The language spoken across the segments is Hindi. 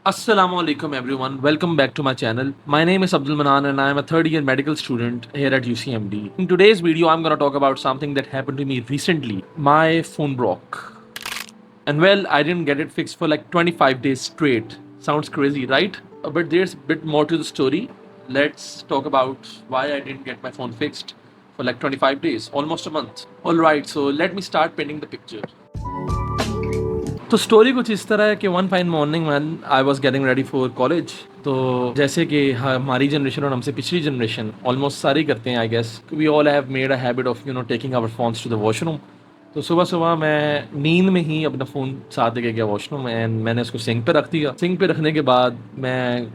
Assalamu alaikum everyone. Welcome back to my channel. My name is Abdul Manan and I am a third year medical student here at UCMD. In today's video, I'm going to talk about something that happened to me recently. My phone broke. And well, I didn't get it fixed for like 25 days straight. Sounds crazy, right? But there's a bit more to the story. Let's talk about why I didn't get my phone fixed for like 25 days, almost a month. Alright, so let me start painting the picture. तो स्टोरी कुछ इस तरह है कि one fine morning when I was getting ready for college, तो जैसे कि हमारी जनरेशन और हमसे पिछली जनरेशन ऑलमोस्ट सारी करते हैं, I guess we all have made a habit of taking our phones to the washroom. तो सुबह सुबह मैं नींद में ही अपना फ़ोन साथ लेके गया वॉशरूम एंड मैंने उसको सिंक पे रख दिया। सिंक पे रखने के बाद मैं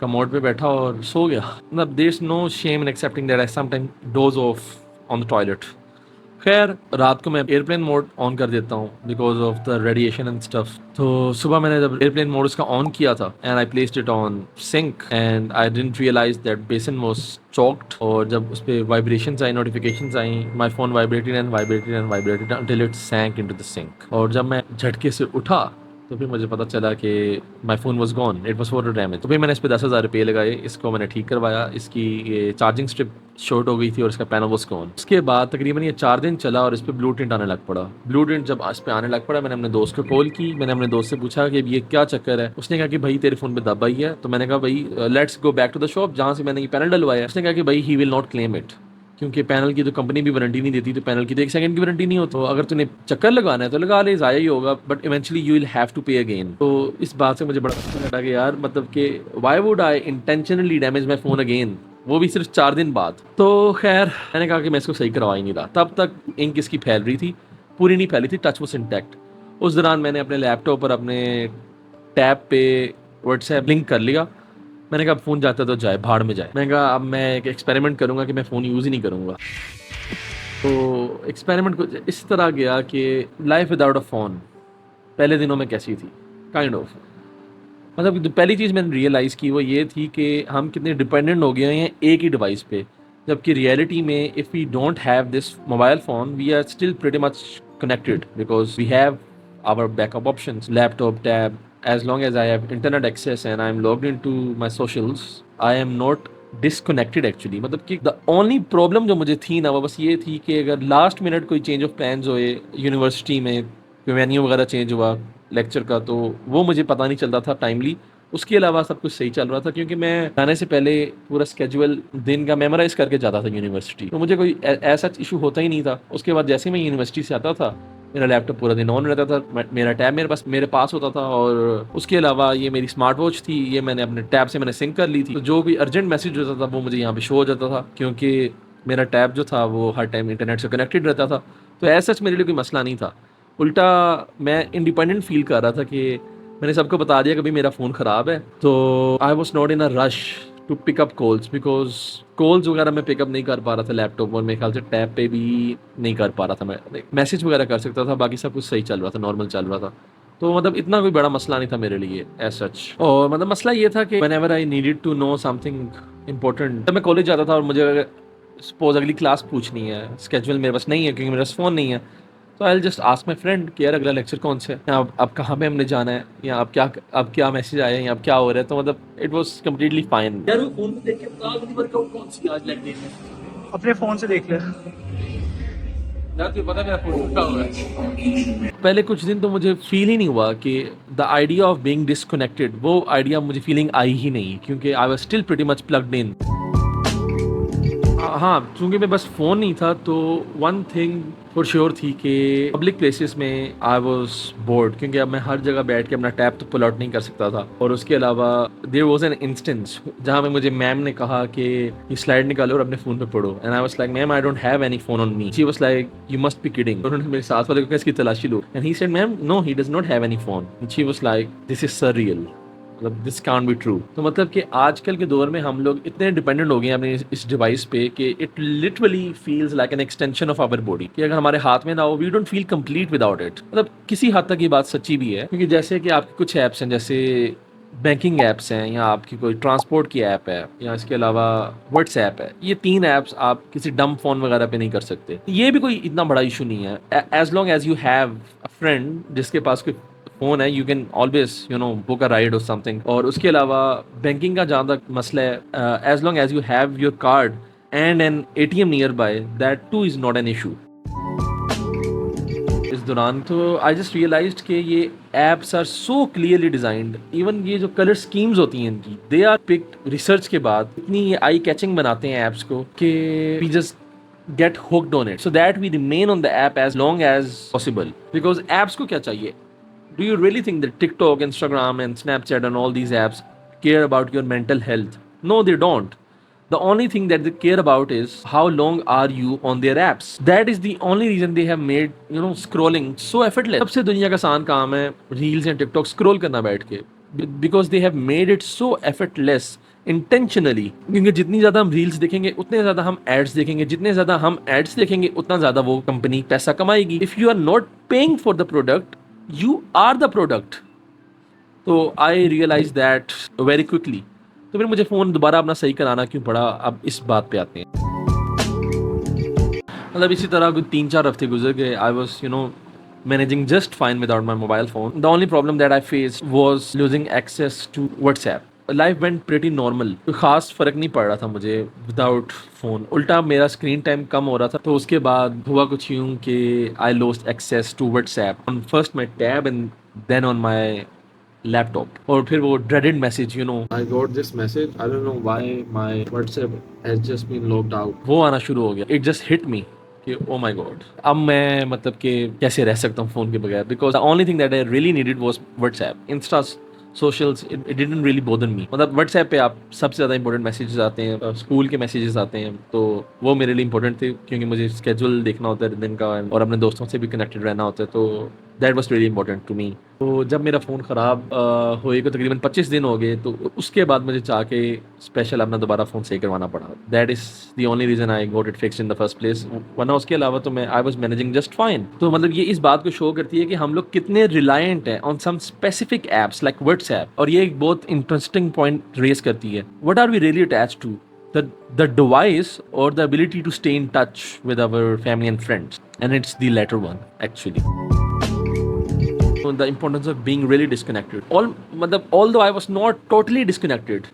कमोड पे बैठा और सो गया। मतलब there is no shame in accepting that I sometime doze off on the toilet. खैर रात को मैं एयरप्लेन मोड ऑन कर देता हूँ because of the radiation and stuff. तो सुबह मैंने जब एयरप्लेन मोड उसका ऑन किया था and I placed it on sink and I didn't realise that basin was choked. और जब उस पर वाइब्रेशंस आई, नोटिफिकेशंस आई, my phone vibrated until it sank into the sink. और जब मैं झटके से उठा तो फिर मुझे पता चला कि my phone was gone, it was water damage. तो फिर मैंने इस पर 10,000 रुपये लगाए, इसको मैंने ठीक करवाया। इसकी ये चार्जिंग स्ट्रिप शॉर्ट हो गई थी और इसका पैनल वॉज गॉन। उसके बाद तकरीबन ये 4 दिन चला और इस पर ब्लू टिंट आने लग पड़ा। ब्लू टिंट जब इस पर आने लग पड़ा, मैंने अपने दोस्त को कॉल की। मैंने अपने दोस्त से पूछा कि ये क्या चक्कर है। उसने कहा कि भाई तेरे फ़ोन पर दब आई है। तो मैंने कहा भाई let's go back to the shop जहाँ से मैंने ये पैनल डलवाया। उसने कहा कि भाई he will not claim it, क्योंकि पैनल की तो कंपनी भी वारंटी नहीं देती। तो पैनल की तो 1 सेकंड की वारंटी नहीं होती। तो अगर तूने चक्कर लगाना है तो लगा ले, ज़ाया ही होगा, but eventually you will have to pay again. तो इस बात से मुझे बड़ा अच्छा लगा कि यार मतलब कि why would I intentionally damage my phone again, वो भी सिर्फ 4 दिन बाद। तो खैर मैंने कहा कि मैं इसको सही करवा ही नहीं रहा। तब तक इंक इसकी फैल रही थी, पूरी नहीं फैली थी, टच वॉज इंटैक्ट। उस दौरान मैंने अपने लैपटॉप पर अपने टैब पे व्हाट्सएप लिंक कर लिया। मैंने कहा फ़ोन जाता तो जाए, भाड़ में जाए। मैंने कहा अब मैं एक एक्सपेरिमेंट करूँगा कि मैं फ़ोन यूज़ ही नहीं करूँगा। तो एक्सपेरिमेंट कुछ इस तरह गया कि लाइफ विदाउट अ फ़ोन पहले दिनों में कैसी थी, काइंड ऑफ। मतलब जो पहली चीज़ मैंने रियलाइज़ की वो ये थी कि हम कितने डिपेंडेंट हो गए हैं एक ही डिवाइस पे, जबकि रियलिटी में if we don't have this mobile phone we are still pretty much connected because we have our backup options, laptop, tab. As long as I have internet access and I'm logged into my socials, I am not disconnected actually। मतलब कि the only problem जो मुझे थी ना वो बस ये थी कि अगर लास्ट मिनट कोई चेंज ऑफ प्लान्स होए यूनिवर्सिटी में, कोई वेन्यू वगैरह चेंज हुआ लेक्चर का, तो वो मुझे पता नहीं चलता था टाइमली। उसके अलावा सब कुछ सही चल रहा था क्योंकि मैं जाने से पहले पूरा स्केड्यूल दिन का मेमोराइज करके जाता था यूनिवर्सिटी। तो मुझे कोई ऐसा इशू होता ही नहीं था। उसके बाद जैसे मैं यूनिवर्सिटी से आता था मेरा लैपटॉप पूरा दिन ऑन रहता था, मेरा टैब मेरे पास होता था। और उसके अलावा ये मेरी स्मार्ट वॉच थी, ये मैंने अपने टैब से मैंने सिंक कर ली थी। तो जो भी अर्जेंट मैसेज होता था वो मुझे यहाँ पे शो हो जाता था क्योंकि मेरा टैब जो था वो हर टाइम इंटरनेट से कनेक्टेड रहता था। तो ऐसा सच मेरे लिए कोई मसला नहीं था। उल्टा मैं इंडिपेंडेंट फील कर रहा था कि मैंने सबको बता दिया कि भाई मेरा फ़ोन ख़राब है। तो I was not in a rush to pick up calls because calls वगैरह मैं पिकअप नहीं कर पा रहा था लैपटॉप और मेरे ख्याल से टैब पे भी नहीं कर पा रहा था। मैं मैसेज वगैरह कर सकता था, बाकी सब कुछ सही चल रहा था, नॉर्मल चल रहा था। तो मतलब इतना कोई बड़ा मसला नहीं था मेरे लिए एज सच। और मतलब मसला ये था कि whenever I needed to know something important, जब मैं कॉलेज जाता था और मुझे सपोज अगली क्लास पूछनी है, स्केड्यूल मेरे पास नहीं है क्योंकि मेरे पास फ़ोन नहीं है, तो I just ask my friend कि यार अगला लेक्चर कौन से है, या अब कहाँ पे हमने जाना है, या अब क्या मैसेज आया है, या अब क्या हो रहा है। तो मतलब इट वॉज कम्प्लीटली फाइन। यार वो फोन में देख के बता अगली वर्कआउट कौन सी आज लेग डे में। अपने फोन से देख ले। यार तुझे पता है मेरा फोन टूटा हुआ है। पहले कुछ दिन तो मुझे फील ही नहीं हुआ कि the idea of being disconnected, वो आइडिया मुझे फीलिंग आई ही नहीं क्योंकि I was still pretty much plugged in. हाँ, चूँकि मेरे पास फ़ोन नहीं था तो वन थिंग फॉर श्योर थी कि पब्लिक प्लेसेस में आई वाज बोर्ड, क्योंकि अब मैं हर जगह बैठ के अपना टैब तो पुल आउट नहीं कर सकता था। और उसके अलावा देयर वाज एन इंस्टेंस जहाँ पे मुझे मैम ने कहा कि ये स्लाइड निकालो और अपने फ़ोन पे पढ़ो, and I was like ma'am I don't have any phone on me. She was like you must be kidding. उन्होंने मेरे साथ वाले को कहा इसकी तलाशी लो, and he said ma'am no he does not have any phone. She was like this is surreal, मतलब दिस कांट बी ट्रू। तो मतलब कि आजकल के दौर में हम लोग इतने डिपेंडेंट हो गए हैं अपने इस डिवाइस पे कि it literally feels like an extension of our body, कि अगर हमारे हाथ में ना हो we don't feel complete without it. मतलब किसी हद तक ये बात सच्ची भी है क्योंकि जैसे कि आपके कुछ ऐप्स हैं, जैसे बैंकिंग ऐप्स हैं, या आपकी कोई ट्रांसपोर्ट की ऐप है, या इसके अलावा व्हाट्सएप है, ये 3 ऐप्स आप किसी डम फोन वगैरह पे नहीं कर सकते। ये भी कोई इतना बड़ा इशू नहीं है as long as you have a friend जिसके पास कोई फ़ोन है, you can always book a ride और समथिंग। और उसके अलावा बैंकिंग का जहाँ तक मसला है, as long as you have your card and an ATM nearby, that too is not an issue. इस दौरान तो आई जस्ट रियलाइज्ड कि ये apps are so clearly designed, even ये जो कलर स्कीम्स होती हैं इनकी, दे आर पिक्ड रिसर्च के बाद, इतनी आई कैचिंग बनाते हैं एप्स को कि we just get hooked on it so that we remain on the app as long as possible. Because apps को क्या चाहिए? Do you really think that TikTok, Instagram and Snapchat and all these apps care about your mental health? No, they don't. The only thing that they care about is how long are you on their apps. That is the only reason they have made scrolling so effortless. सबसे दुनिया का आसान काम है रील्स या टिकटॉक स्क्रॉल करना बैठ के, because they have made it so effortless intentionally. क्योंकि जितनी ज़्यादा हम रील्स देखेंगे उतने ज़्यादा हम एड्स देखेंगे, जितने ज़्यादा हम एड्स देखेंगे उतना ज़्यादा वो कंपनी पैसा कमाएगी। If you are not paying for the product, you are the product. तो I realise that very quickly. तो फिर मुझे फ़ोन दोबारा अपना सही कराना क्यों पड़ा, अब इस बात पे आते हैं। मतलब इसी तरह कोई 3-4 हफ्ते गुजर गए। I was managing just fine without my mobile phone. The only problem that I faced was losing access to WhatsApp. Life went pretty normal. कोई ख़ास फ़र्क नहीं पड़ रहा था मुझे विदाउट फ़ोन। उल्टा मेरा स्क्रीन टाइम कम हो रहा था। तो उसके बाद हुआ कुछ यूँ कि I lost access to WhatsApp on first my tab and then on my laptop. और फिर वो dreaded message, I got this message, I don't know why my WhatsApp has just been logged out. वो आना शुरू हो गया। It just hit me कि ओ माई गॉड, अब मैं मतलब कि कैसे रह सकता हूँ फ़ोन के बगैर। Because the only thing that I really needed was WhatsApp, Insta, socials, it didn't really bother me. मतलब व्हाट्सएप पे आप सबसे ज़्यादा इंपॉर्टेंट मैसेजेस आते हैं, स्कूल के मैसेजेस आते हैं, तो वो मेरे लिए इंपॉर्टेंट थे क्योंकि मुझे स्केड्यूल देखना होता है दिन का और अपने दोस्तों से भी कनेक्टेड रहना होता है। तो that was really important to me. तो जब मेरा फ़ोन ख़राब हुए को तकरीबन 25 दिन हो गए, तो उसके बाद मुझे चाह के स्पेशल अपना दोबारा फ़ोन सही करवाना पड़ा। That is the only reason I got it fixed in the first place. वरना उसके अलावा तो मैं I was managing just fine. तो मतलब ये इस बात को शो करती है कि हम लोग कितने रिलायंट हैं on some specific apps like WhatsApp. और ये एक बहुत इंटरेस्टिंग पॉइंट रेज करती है, what are we really attached to, the device or the ability to stay in touch with our family and friends? And it's the latter one actually. The importance of being really disconnected. Although I was not totally disconnected,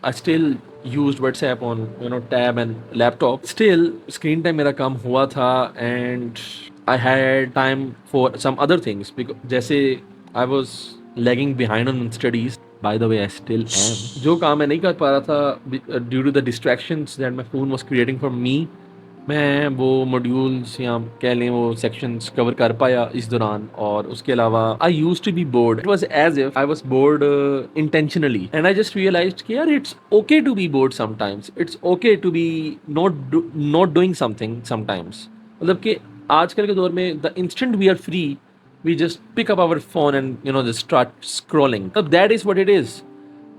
I still used WhatsApp on tab and laptop. Still screen time मेरा कम हुआ था and I had time for some other things because जैसे I was lagging behind on studies. By the way, I still am. जो काम मैं नहीं कर पा रहा था due to the distractions that my phone was creating for me, मैं वो मॉड्यूल्स या कह लें वो सेक्शंस कवर कर पाया इस दौरान। और उसके अलावा I used to be bored, it was as if I was bored intentionally and I just realised कि यार it's okay to be bored sometimes, it's okay to be not doing something sometimes. मतलब कि आजकल के दौर में the instant we are free, we just pick up our phone and just start scrolling. So that is what it is.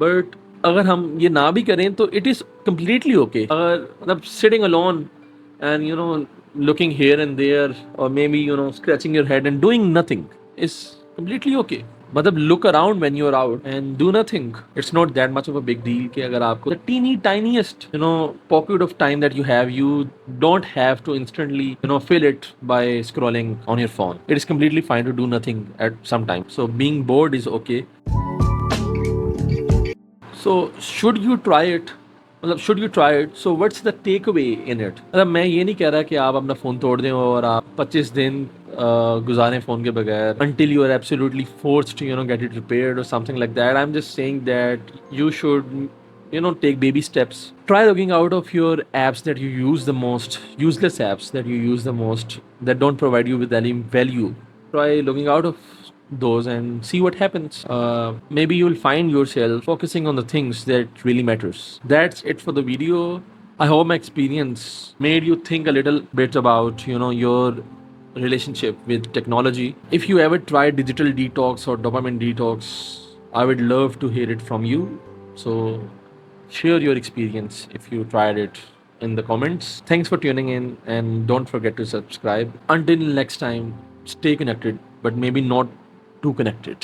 But अगर हम ये ना भी करें तो it is completely okay. अगर मतलब sitting alone and looking here and there or maybe scratching your head and doing nothing is completely okay. मतलब look around when you're out and do nothing. It's not that much of a big deal कि अगर आपको the teeny tiniest pocket of time that you have, you don't have to instantly fill it by scrolling on your phone. It is completely fine to do nothing at some time. So being bored is okay. So should you try it? मतलब should you try it? So what's the takeaway in it? मतलब मैं ये नहीं कह रहा कि आप अपना फ़ोन तोड़ दें और आप 25 दिन गुजारें फ़ोन के बगैर until you are absolutely forced to get it repaired or something like that. I'm just saying that you should take baby steps. Try logging out of your apps that you use the most, useless apps that you use the most, that don't provide you with any value. Try logging out of those and see what happens. Maybe you'll find yourself focusing on the things that really matters. That's it for the video. I hope my experience made you think a little bit about your relationship with technology. If you ever tried digital detox or dopamine detox, I would love to hear it from you. So share your experience if you tried it in the comments. Thanks for tuning in and don't forget to subscribe. Until next time, stay connected, but maybe not too connected.